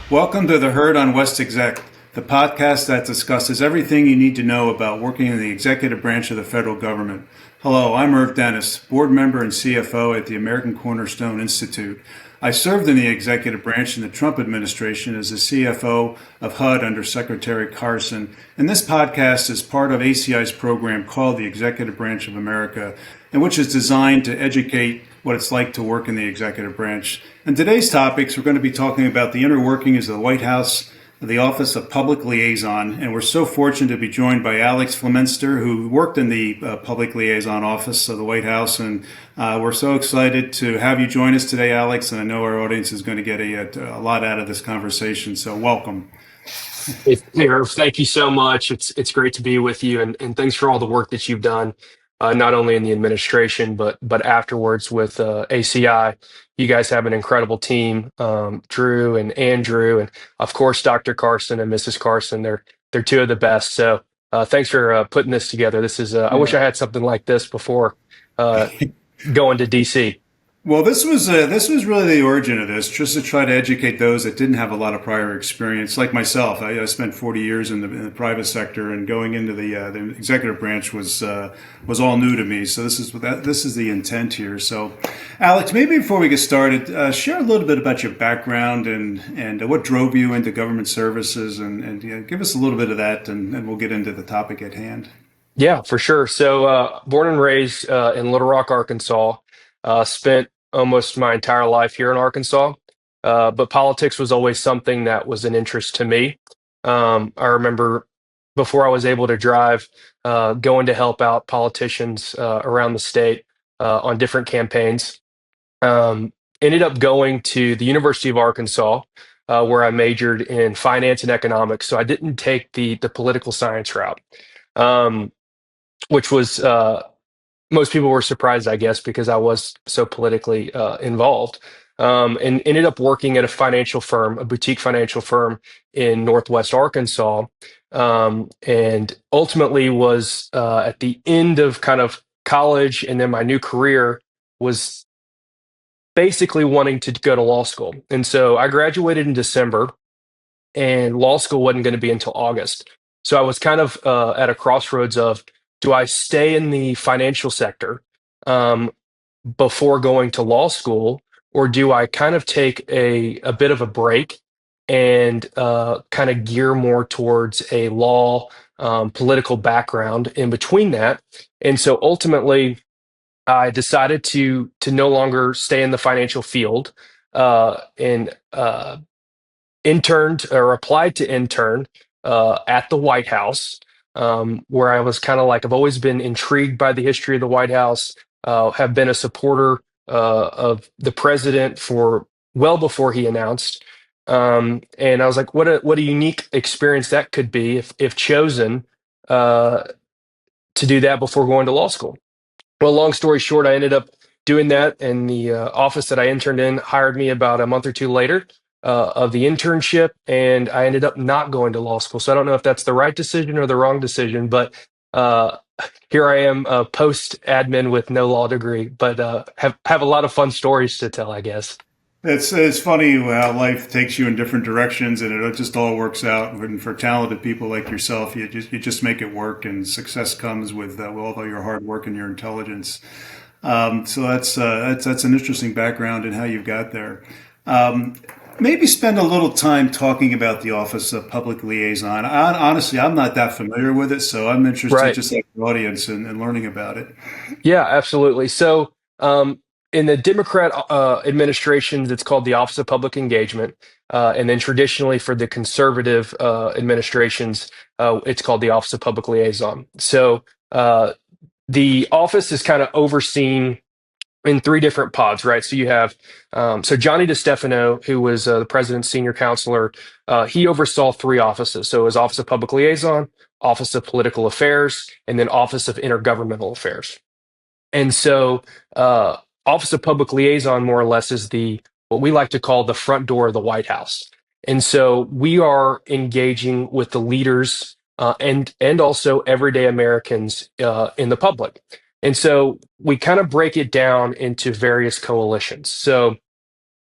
Welcome to the Herd on West Exec, the podcast that discusses everything you need to know about working in the executive branch of the federal government. Hello, I'm Irv Dennis, board member and CFO at the American Cornerstone Institute. I served in the executive branch in the Trump administration as the CFO of HUD under Secretary Carson, and this podcast is part of ACI's program called the Executive Branch of America, and which is designed to educate what it's like to work in the executive branch. And today's topics, we're going to be talking about the inner workings of the White House, the Office of Public Liaison, and we're so fortunate to be joined by Alex Flemister, who worked in the Public Liaison Office of the White House, and we're so excited to have you join us today, Alex, and I know our audience is going to get a lot out of this conversation, so welcome. Hey, Irv, thank you so much. It's great to be with you, and thanks for all the work that you've done, not only in the administration but afterwards with ACI. You guys have an incredible team, Drew and Andrew, and of course Dr. Carson and Mrs. Carson. They're two of the best. So thanks for putting this together. This is I wish I had something like this before uh, going to DC. Well, this was really the origin of this, just to try to educate those that didn't have a lot of prior experience, like myself. I spent 40 years in the private sector, and going into the executive branch was all new to me. So this is the intent here. So, Alex, maybe before we get started, share a little bit about your background and what drove you into government services, and give us a little bit of that, and we'll get into the topic at hand. Yeah, for sure. So born and raised in Little Rock, Arkansas. Spent almost my entire life here in Arkansas, but politics was always something that was an interest to me. I remember before I was able to drive, going to help out politicians around the state on different campaigns. Ended up going to the University of Arkansas, where I majored in finance and economics. So I didn't take the political science route, um, which was most people were surprised, I guess, because I was so politically involved. And ended up working at a financial firm, a boutique financial firm in Northwest Arkansas, and ultimately was at the end of kind of college and then my new career was basically wanting to go to law school. And so I graduated in December, and law school wasn't going to be until August. So I was kind of at a crossroads of, do I stay in the financial sector um, before going to law school, or do I kind of take a bit of a break and kind of gear more towards a law political background in between that? And so ultimately, I decided to no longer stay in the financial field and interned or applied to intern at the White House, where I was kind of like, I've always been intrigued by the history of the White House, have been a supporter of the president for well before he announced. And I was like, what a unique experience that could be if chosen uh, to do that before going to law school. Well, long story short, I ended up doing that, and the office that I interned in hired me about a month or two later of the internship, and I ended up not going to law school. So I don't know if that's the right decision or the wrong decision, but uh, here I am, post admin with no law degree, but have a lot of fun stories to tell, I guess. It's funny how life takes you in different directions, and it just all works out. And for talented people like yourself, you just make it work, and success comes with all of your hard work and your intelligence. So that's an interesting background in how you got there. Um, Maybe spend a little time talking about the Office of Public Liaison. Honestly, I'm not that familiar with it, so I'm interested, Right. just like the audience, in learning about it. Yeah, absolutely. So, in the Democrat administrations, it's called the Office of Public Engagement. And then traditionally for the conservative administrations, it's called the Office of Public Liaison. So, the office is kind of overseen in three different pods, right? So you have so Johnny DeStefano, who was the president's senior counselor. He oversaw three offices. So his Office of Public Liaison, Office of Political Affairs, and then Office of Intergovernmental Affairs. And so, Office of Public Liaison more or less is the what we like to call the front door of the White House. And so we are engaging with the leaders and also everyday Americans in the public. And so we kind of break it down into various coalitions. So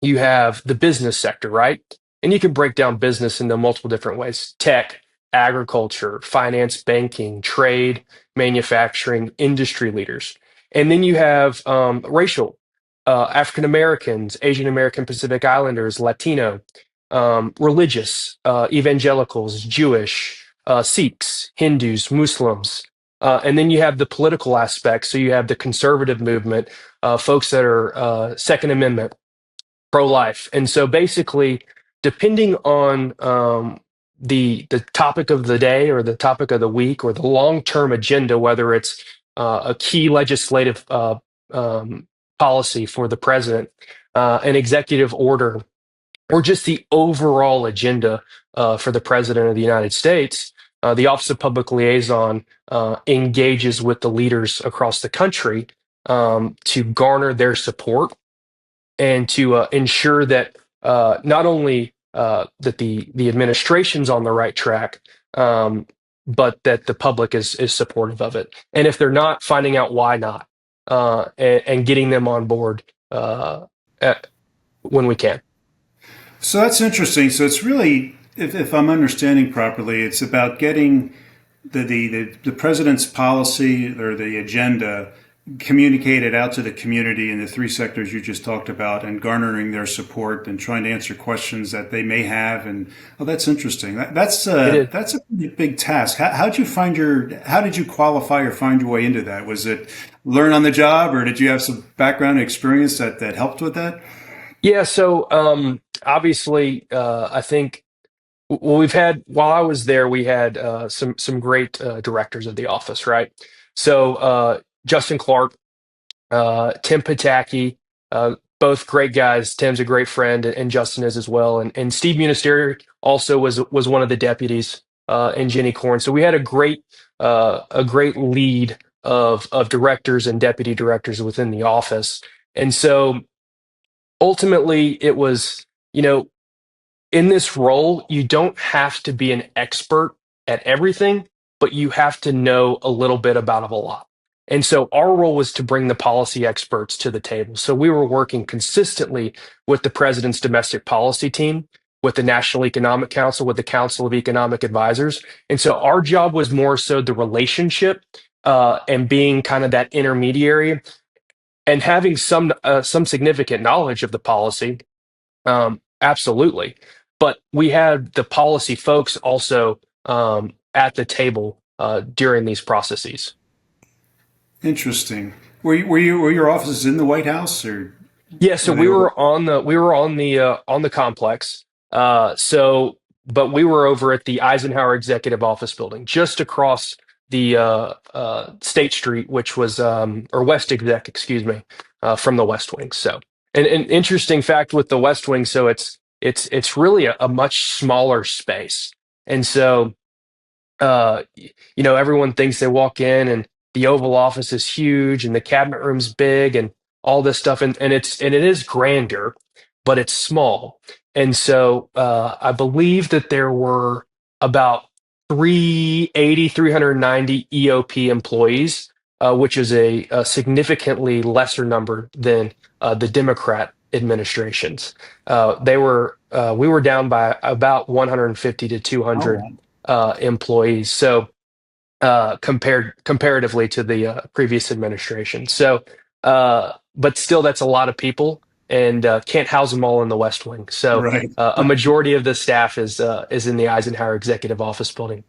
you have the business sector, right? And you can break down business into multiple different ways: tech, agriculture, finance, banking, trade, manufacturing, industry leaders. And then you have racial, African Americans, Asian American, Pacific Islanders, Latino, religious, evangelicals, Jewish, Sikhs, Hindus, Muslims. And then you have the political aspect. So you have the conservative movement, folks that are Second Amendment, pro-life. And so basically, depending on the topic of the day or the topic of the week or the long-term agenda, whether it's a key legislative policy for the president, an executive order, or just the overall agenda for the president of the United States, the Office of Public Liaison engages with the leaders across the country to garner their support and to ensure that not only that the administration's on the right track, but that the public is supportive of it. And if they're not, finding out why not, and getting them on board at, when we can. So that's interesting. So it's really, if I'm understanding properly, it's about getting the president's policy or the agenda communicated out to the community in the three sectors you just talked about, and garnering their support and trying to answer questions that they may have. And oh, that's interesting. That's It that's a pretty big task. How did you qualify or find your way into that? Was it learn on the job, or did you have some background experience that helped with that? Yeah, so obviously, I think well, we've had while I was there, we had some great directors of the office, right? So Justin Clark, Tim Pataki, both great guys. Tim's a great friend, and Justin is as well. And Steve Munister also was one of the deputies, and Jenny Korn. So we had a great lead of directors and deputy directors within the office. And so ultimately, it was, in this role, you don't have to be an expert at everything, but you have to know a little bit about a lot. And so our role was to bring the policy experts to the table. So we were working consistently with the president's domestic policy team, with the National Economic Council, with the Council of Economic Advisors. And so our job was more so the relationship and being kind of that intermediary and having some significant knowledge of the policy. Absolutely. But we had the policy folks also at the table during these processes. Interesting. Were your offices in the White House, or Yeah, so were they over? we were on the complex. But we were over at the Eisenhower Executive Office building, just across the State Street, which was or West Exec, excuse me, from the West Wing. So, and an interesting fact with the West Wing, so it's really a much smaller space, and so everyone thinks they walk in and the Oval Office is huge and the cabinet room's big and all this stuff, and it is grander, but it's small. And so I believe that there were about 390 EOP employees, which is a significantly lesser number than the Democrat administrations. We were down by about 150 to Oh, 200 wow. employees. So comparatively to the previous administration. So, but still, that's a lot of people, and can't house them all in the West Wing. So, Right. a majority of the staff is in the Eisenhower Executive Office building.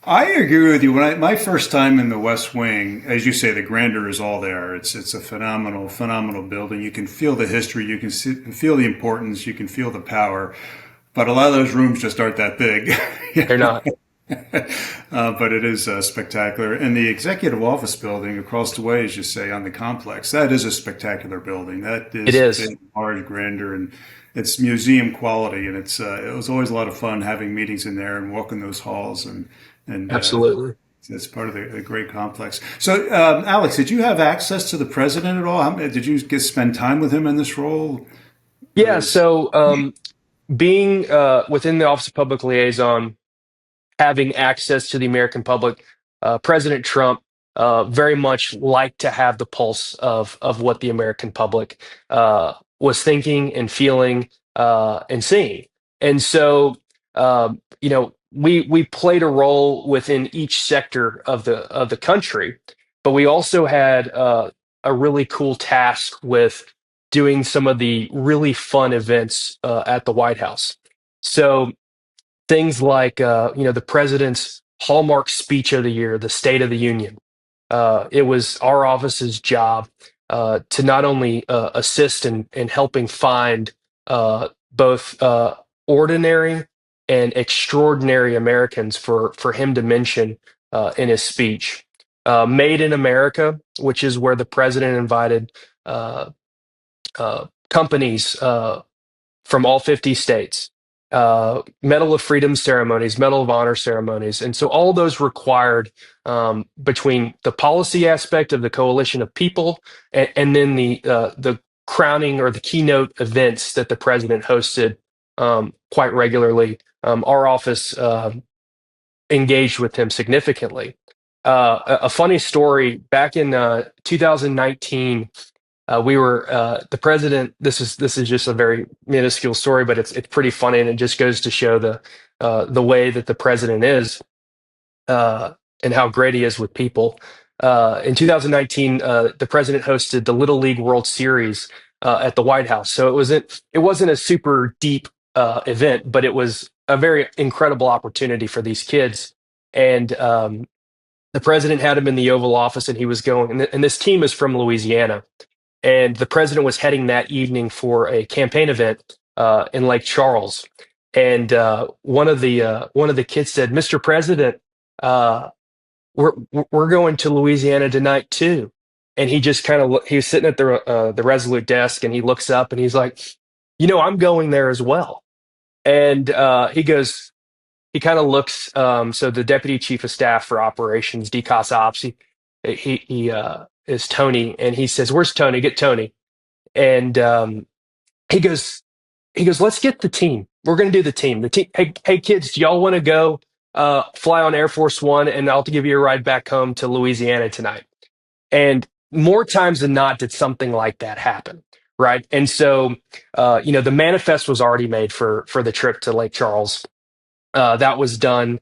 I agree with you. My first time in the West Wing, as you say, the grandeur is all there. It's a phenomenal building. You can feel the history. You can feel the importance. You can feel the power. But a lot of those rooms just aren't that big. They're not. But it is spectacular. And the executive office building across the way, as you say, on the complex, that is a spectacular building. That It is is. big, large, grandeur, and it's museum quality. And it was always a lot of fun having meetings in there and walking those halls, and Absolutely. it's part of the great complex. So, Alex, did you have access to the president at all? Did you get spend time with him in this role? Or Yeah. is So, being within the Office of Public Liaison, having access to the American public, President Trump very much liked to have the pulse of what the American public was thinking and feeling and seeing. And so, we played a role within each sector of the country, but we also had a really cool task with doing some of the really fun events at the White House. So things like the president's hallmark speech of the year, the State of the Union. It was our office's job to not only assist in helping find both ordinary and extraordinary Americans for him to mention in his speech. Made in America, which is where the president invited uh, companies from all 50 states, Medal of Freedom ceremonies, Medal of Honor ceremonies. And so all those required between the policy aspect of the coalition of people and then the crowning or the keynote events that the president hosted quite regularly. Our office engaged with him significantly. A funny story back in 2019, we were the president. This is just a very minuscule story, but it's pretty funny, and it just goes to show the way that the president is and how great he is with people. In 2019, the president hosted the Little League World Series at the White House. So it wasn't a super deep event, but it was a very incredible opportunity for these kids. And the president had him in the Oval Office, and he was going. And this team is from Louisiana, and the president was heading that evening for a campaign event in Lake Charles. And one of the kids said, "Mr. President, uh, we're going to Louisiana tonight too." And he just he was sitting at the Resolute desk, and he looks up and he's like, "I'm going there as well." And he kind of looks. So the deputy chief of staff for operations, DCOS ops, he is Tony, and he says, "Where's Tony? Get Tony." And he goes, "Let's get the team. We're going to do the team. The team. Hey, kids, do y'all want to go fly on Air Force One, and I'll give you a ride back home to Louisiana tonight?" And more times than not, did something like that happen, right? And so, the manifest was already made for the trip to Lake Charles. That was done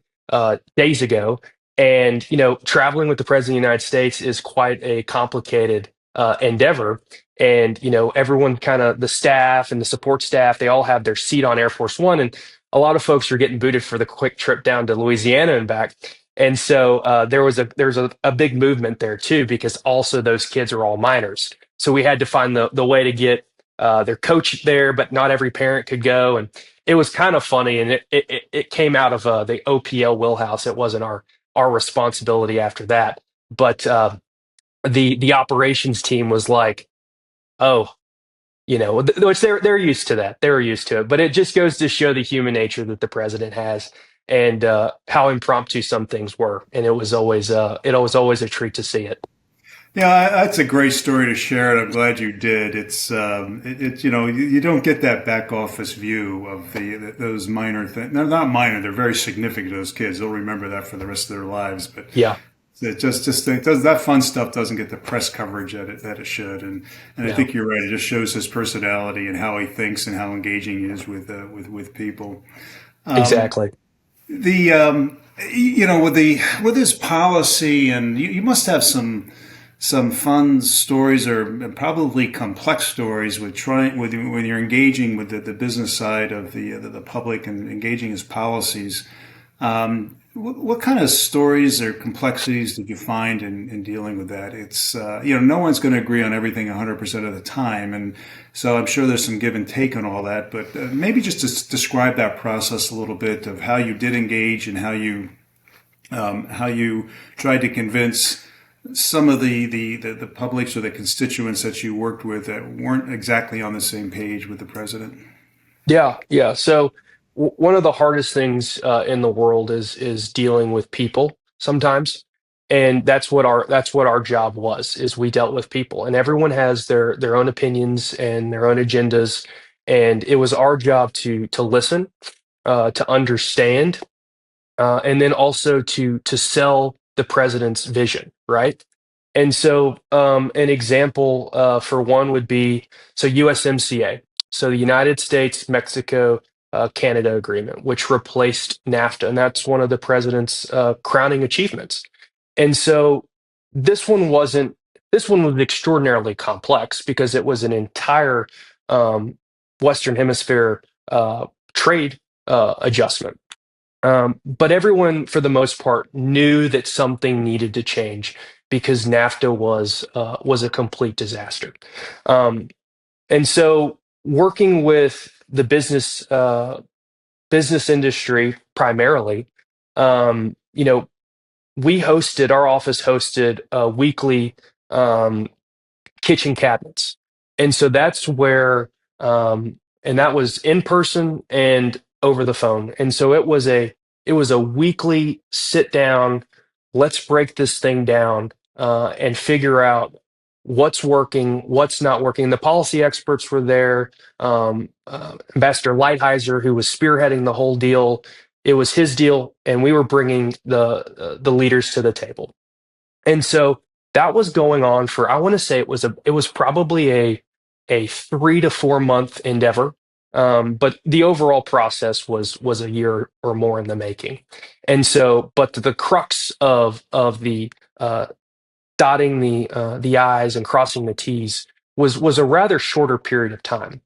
days ago. And, traveling with the President of the United States is quite a complicated endeavor. And, everyone the staff and the support staff, they all have their seat on Air Force One. And a lot of folks are getting booted for the quick trip down to Louisiana and back. And so there was a big movement there too, because also those kids are all minors. So we had to find the way to get their coach there, but not every parent could go. And it was kind of funny, and it came out of the OPL wheelhouse. It wasn't our responsibility after that, but the operations team was like, "Oh, which they're used to that. They're used to it." But it just goes to show the human nature that the president has, and how impromptu some things were. And it was always a treat to see it. Yeah, that's a great story to share, and I'm glad you did. You don't get that back office view of those minor things. They're not minor; they're very significant to those kids. They'll remember that for the rest of their lives. But Yeah, that fun stuff doesn't get the press coverage that it should. And I yeah, think you're right. It just shows his personality and how he thinks and how engaging he is with people. exactly. The with his policy, and you must have some fun stories, or probably complex stories with trying with when you're engaging with the business side of the public and engaging his policies. What kind of stories or complexities did you find in dealing with that? It's no one's going to agree on everything 100% of the time, and so I'm sure there's some give and take on all that. But maybe just to describe that process a little bit of how you did engage and how you tried to convince some of the publics or the constituents that you worked with that weren't exactly on the same page with the president. Yeah, yeah. So one of the hardest things in the world is dealing with people sometimes, and that's what our job was. Is we dealt with people, and everyone has their own opinions and their own agendas, and it was our job to listen, to understand, and then also to sell the president's vision, right? And so, an example for one would be USMCA, so the United States Mexico Canada agreement, which replaced NAFTA, and that's one of the president's crowning achievements. And so this one wasn't. This one was extraordinarily complex because it was an entire um, Western Hemisphere trade adjustment. But everyone, for the most part, knew that something needed to change because NAFTA was a complete disaster. Um, and so, working with the business industry primarily, you know, our office hosted a weekly um, kitchen cabinets. And so that's where, and that was in person and over the phone. And so it was a weekly sit down, let's break this thing down and figure out what's working, what's not working. The policy experts were there. Ambassador Lighthizer, who was spearheading the whole deal, it was his deal, and we were bringing the leaders to the table. And so that was going on for, I want to say it was probably a 3 to 4 month endeavor. But the overall process was a year or more in the making. And so, but the crux of the dotting the I's and crossing the T's was a rather shorter period of time.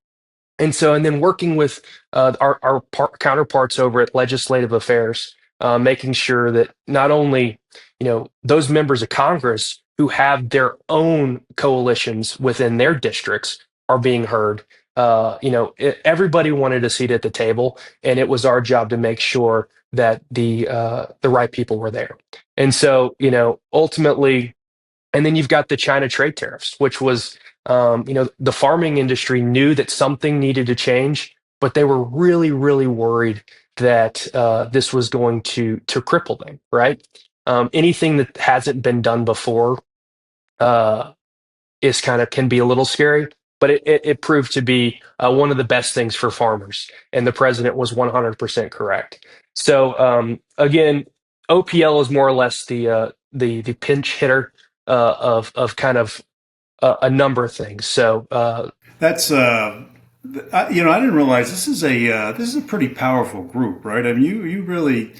And so, and then working with counterparts over at Legislative Affairs, making sure that not only, those members of Congress who have their own coalitions within their districts are being heard. Everybody wanted a seat at the table, and it was our job to make sure that the right people were there. And so, ultimately, and then you've got the China trade tariffs, which was, the farming industry knew that something needed to change, but they were really, really worried that this was going to cripple them, right? Anything that hasn't been done before uh, is kind of can be a little scary, but it proved to be one of the best things for farmers, and the president was 100% correct. So again, OPL is more or less the pinch hitter of kind of a number of things. So That's I didn't realize this is a pretty powerful group, right? I mean, you really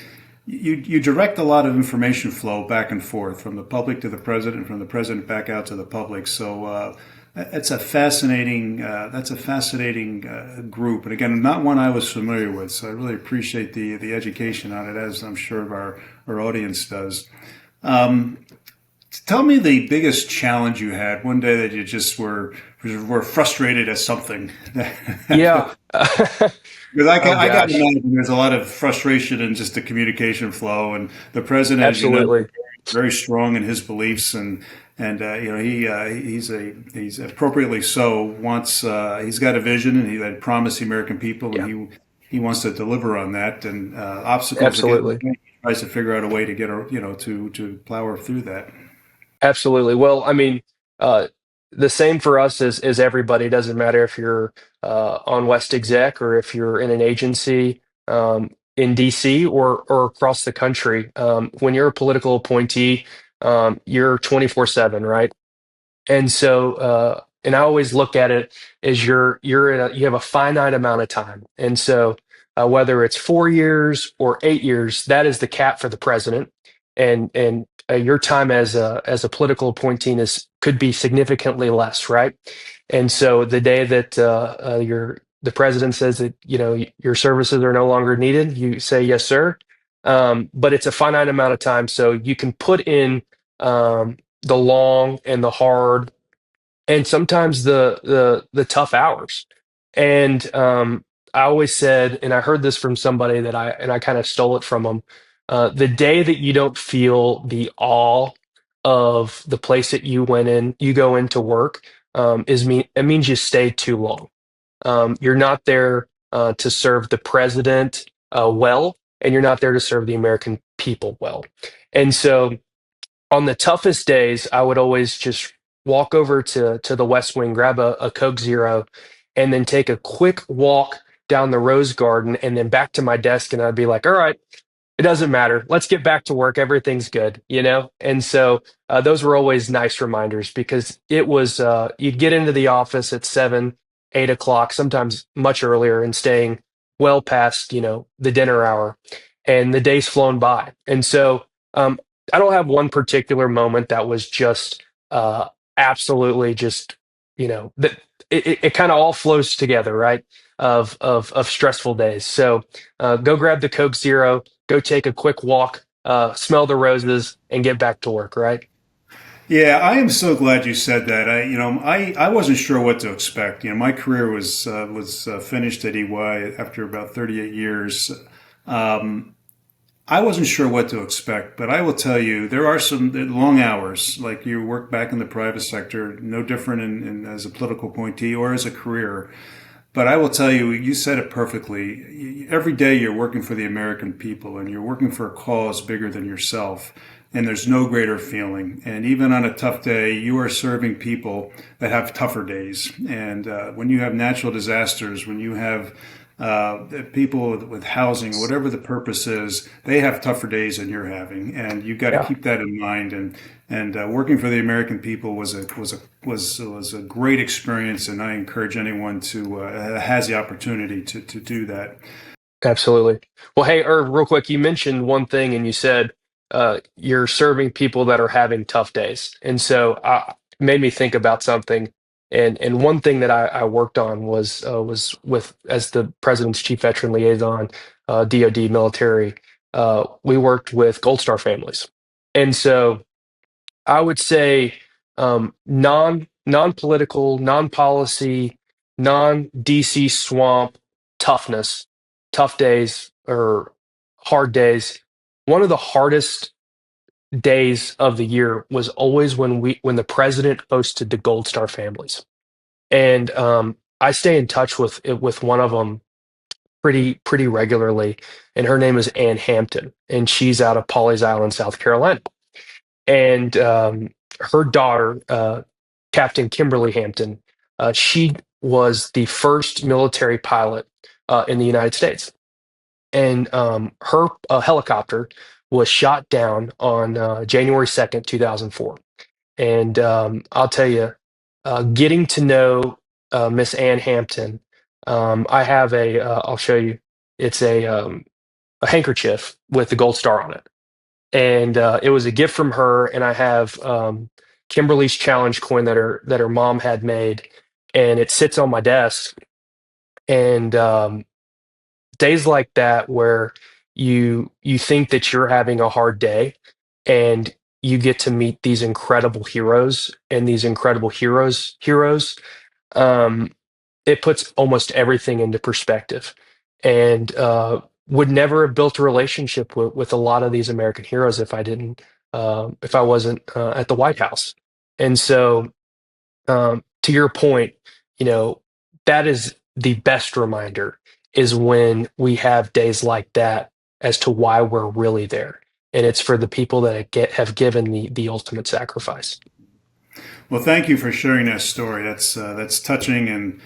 you direct a lot of information flow back and forth from the public to the president, from the president back out to the public. So that's a fascinating group, and again, not one I was familiar with. So I really appreciate the education on it, as I'm sure our audience does. Tell me the biggest challenge you had one day that you just were frustrated at something. yeah. Because I got to Gosh, imagine there's a lot of frustration in just the communication flow, and the president, as you know, absolutely. very strong in his beliefs, and he's appropriately so wants he's got a vision, and he had promised the American people, and Yeah, he wants to deliver on that, and obstacles that get in absolutely. the way, he tries to figure out a way to get to plow through that. Absolutely. Well, I mean, uh, the same for us as everybody. It doesn't matter if you're on West Exec or if you're in an agency in DC or across the country. When you're a political appointee, you're 24/7, right? And so, and I always look at it as you have a finite amount of time. And so, whether it's 4 years or 8 years, that is the cap for the president. And your time as a political appointee could be significantly less, right? And so, the day that the president says that your services are no longer needed, you say yes, sir. But it's a finite amount of time, so you can put in the long and the hard and sometimes the tough hours. And I always said, and I heard this from somebody that I kind of stole it from them. The day that you don't feel the awe of the place that you go into work, it means you stayed too long. You're not there to serve the president well, and you're not there to serve the American people well. And so on the toughest days, I would always just walk over to the West Wing, grab a Coke Zero, and then take a quick walk down the Rose Garden and then back to my desk. And I'd be like, all right, it doesn't matter. Let's get back to work. Everything's good, you know? And so those were always nice reminders because it was, you'd get into the office at 7, 8 o'clock, sometimes much earlier, and staying well past, the dinner hour, and the day's flown by. And so I don't have one particular moment that was just uh, absolutely just, that it kind of all flows together, right? Of stressful days. So go grab the Coke Zero, go take a quick walk, smell the roses, and get back to work, right? Yeah, I am so glad you said that. I wasn't sure what to expect. My career was finished at EY after about 38 years. Um, I wasn't sure what to expect, but I will tell you, there are some long hours. Like you work back in the private sector, no different as a political appointee or as a career. But I will tell you, you said it perfectly. Every day you're working for the American people and you're working for a cause bigger than yourself. And there's no greater feeling. And even on a tough day, you are serving people that have tougher days. And when you have natural disasters, when you have people with housing, whatever the purpose is, they have tougher days than you're having, and you've got to Yeah. keep that in mind. And working for the American people was a great experience, and I encourage anyone to has the opportunity to do that. Absolutely. Well, hey, Irv, real quick, you mentioned one thing and you said you're serving people that are having tough days. And so it made me think about something. And one thing that I worked on was with as the president's chief veteran liaison, DoD military. We worked with Gold Star families, and so I would say non political, non policy, non DC swamp toughness, tough days or hard days. One of the hardest days of the year was always when the president hosted the Gold Star families, and I stay in touch with one of them pretty regularly, and her name is Ann Hampton, and she's out of Pawleys Island, South Carolina, and her daughter, Captain Kimberly Hampton, she was the first military pilot in the United States, and her helicopter was shot down on January 2nd, 2004. And I'll tell you, getting to know Miss Ann Hampton, I have I'll show you. It's a handkerchief with the gold star on it, and it was a gift from her. And I have Kimberly's challenge coin that her mom had made, and it sits on my desk. And days like that where you think that you're having a hard day, and you get to meet these incredible heroes and these incredible heroes. Um, it puts almost everything into perspective, and would never have built a relationship with a lot of these American heroes if I wasn't at the White House. And so, to your point, you know, that is the best reminder is when we have days like that as to why we're really there. And it's for the people that have given the ultimate sacrifice. Well, thank you for sharing that story. That's touching, and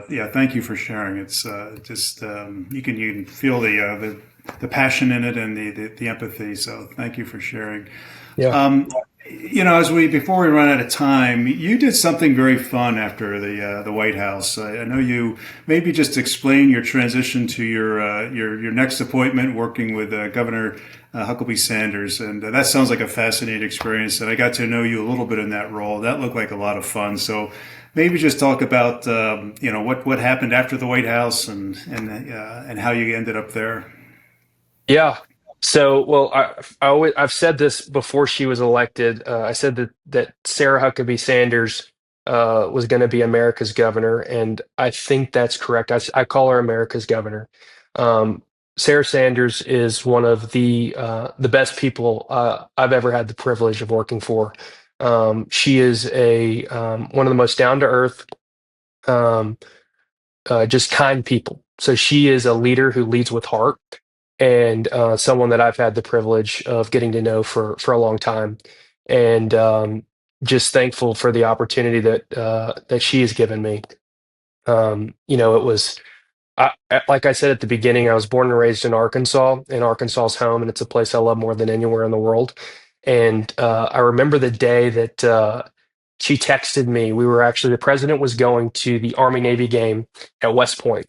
yeah, thank you for sharing. It's just you can feel the passion in it and the empathy. So thank you for sharing. Yeah. Um, as we before we run out of time, you did something very fun after the White House. I know you maybe just explain your transition to your next appointment, working with Governor Huckabee Sanders, and that sounds like a fascinating experience. And I got to know you a little bit in that role. That looked like a lot of fun. So maybe just talk about what happened after the White House and how you ended up there. Yeah. So, well, I've said this before she was elected. I said that Sarah Huckabee Sanders was going to be America's governor, and I think that's correct. I call her America's governor. Um, Sarah Sanders is one of the best people I've ever had the privilege of working for. She is a one of the most down to earth, um, just kind people. So she is a leader who leads with heart, and someone that I've had the privilege of getting to know for a long time, and just thankful for the opportunity that she has given me. It was like I said at the beginning, I was born and raised in Arkansas, and Arkansas is home, and it's a place I love more than anywhere in the world. And I remember the day that she texted me. The president was going to the Army Navy game at West Point,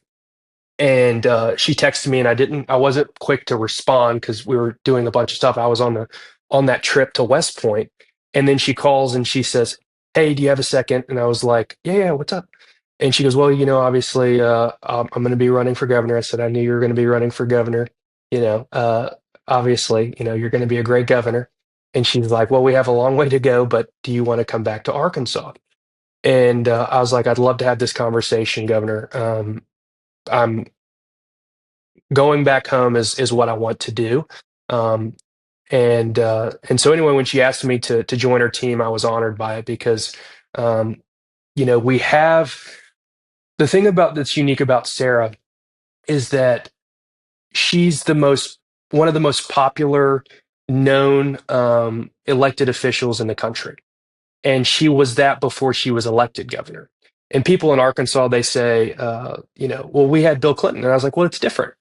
And she texted me, and I wasn't quick to respond because we were doing a bunch of stuff. I was on that trip to West Point, and then she calls and she says, "Hey, do you have a second?" And I was like, "Yeah, yeah, what's up?" And she goes, "Well, obviously, I'm going to be running for governor." I said, "I knew you were going to be running for governor. You know, uh, obviously, you're going to be a great governor." And she's like, "Well, we have a long way to go, but do you want to come back to Arkansas?" And I was like, "I'd love to have this conversation, Governor. I'm going back home is what I want to do." Um, and so anyway, when she asked me to join her team, I was honored by it because um, we have the thing about that's unique about Sarah is that she's the most one of the most popular known elected officials in the country, and she was that before she was elected governor. And people in Arkansas, they say, well, we had Bill Clinton, and I was like, well, it's different.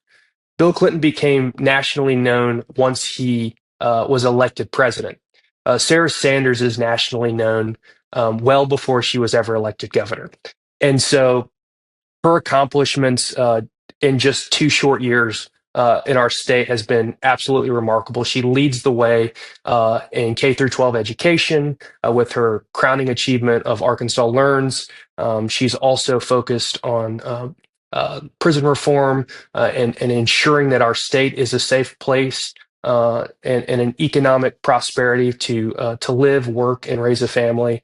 Bill Clinton became nationally known once he was elected president. Sarah Sanders is nationally known well before she was ever elected governor. And so her accomplishments in just 2 short years in our state has been absolutely remarkable. She leads the way in K through 12 education with her crowning achievement of Arkansas Learns. She's also focused on prison reform and ensuring that our state is a safe place and an economic prosperity to live, work, and raise a family.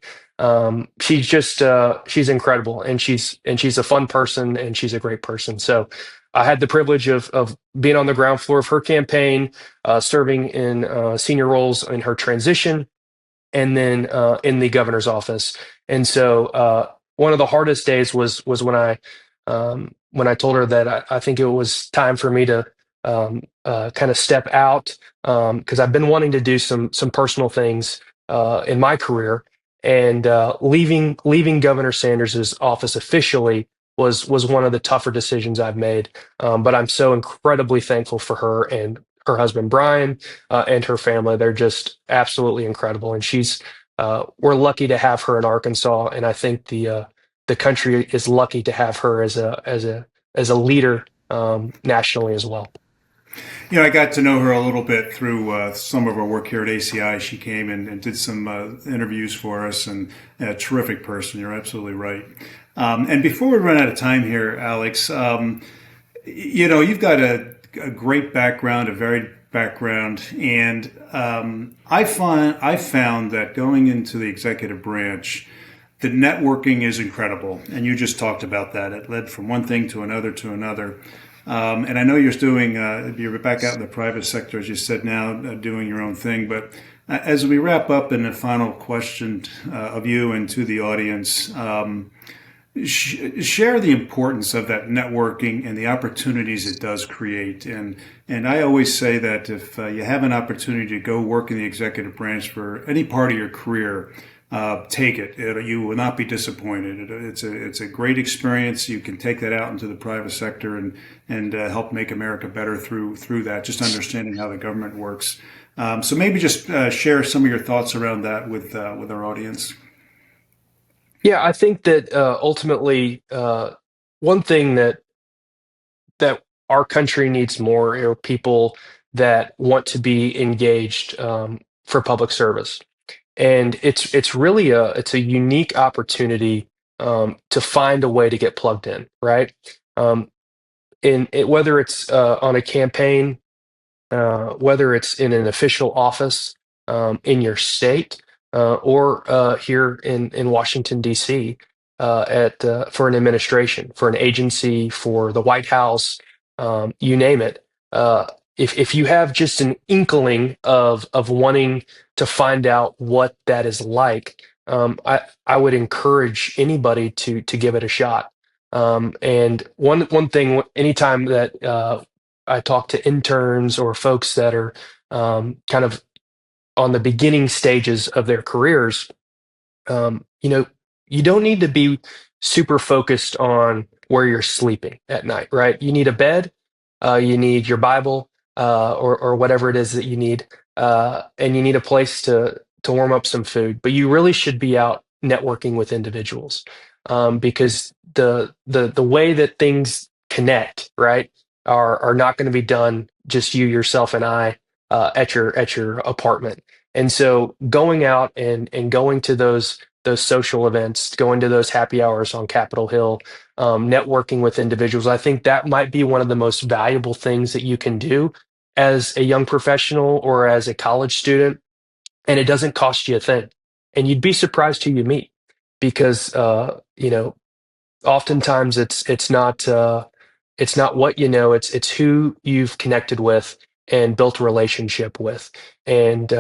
She's incredible, and she's a fun person, and she's a great person. So I had the privilege of being on the ground floor of her campaign, serving in senior roles in her transition, and then in the governor's office. And so one of the hardest days was when I told her that I think it was time for me to kind of step out because I've been wanting to do some personal things in my career, and leaving Governor Sanders's office officially was one of the tougher decisions I've made. But I'm so incredibly thankful for her and her husband Brian and her family. They're just absolutely incredible, and we're lucky to have her in Arkansas, and I think the country is lucky to have her as a leader nationally as well. I got to know her a little bit through some of our work here at ACI. She came and did some interviews for us, and a terrific person. You're absolutely right. And before we run out of time here, Alex, you've got a great background, a varied background, and I found that going into the executive branch, the networking is incredible, and you just talked about that. It led from one thing to another to another. And I know you're back out in the private sector, as you said now, doing your own thing. But as we wrap up, in the final question of you and to the audience, share the importance of that networking and the opportunities it does create. And I always say that if you have an opportunity to go work in the executive branch for any part of your career, take it. You will not be disappointed. It's a great experience. You can take that out into the private sector and help make America better through that. Just understanding how the government works. So maybe just share some of your thoughts around that with our audience. Yeah, I think that ultimately one thing that our country needs more are people that want to be engaged for public service. And it's really it's a unique opportunity to find a way to get plugged in, right? Um, whether it's on a campaign, whether it's in an official office in your state, or here in Washington D.C. At for an administration, for an agency, for the White House, you name it. If you have just an inkling of wanting to find out what that is like, I would encourage anybody to give it a shot. And one thing, anytime that I talk to interns or folks that are kind of on the beginning stages of their careers, um, you know, you don't need to be super focused on where you're sleeping at night, right? You need a bed, you need your Bible, or whatever it is that you need, and you need a place to warm up some food. But you really should be out networking with individuals, because the way that things connect, right, are not going to be done just you, yourself, and I at your apartment. And so going out and going to those social events, going to those happy hours on Capitol Hill, networking with individuals, I think that might be one of the most valuable things that you can do as a young professional or as a college student, and it doesn't cost you a thing. And you'd be surprised who you meet because oftentimes it's not what you know, it's who you've connected with and built a relationship with. And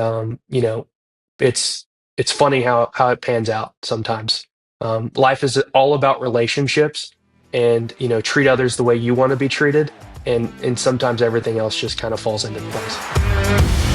it's it's funny how it pans out sometimes. Life is all about relationships, and treat others the way you want to be treated, and sometimes everything else just kind of falls into place.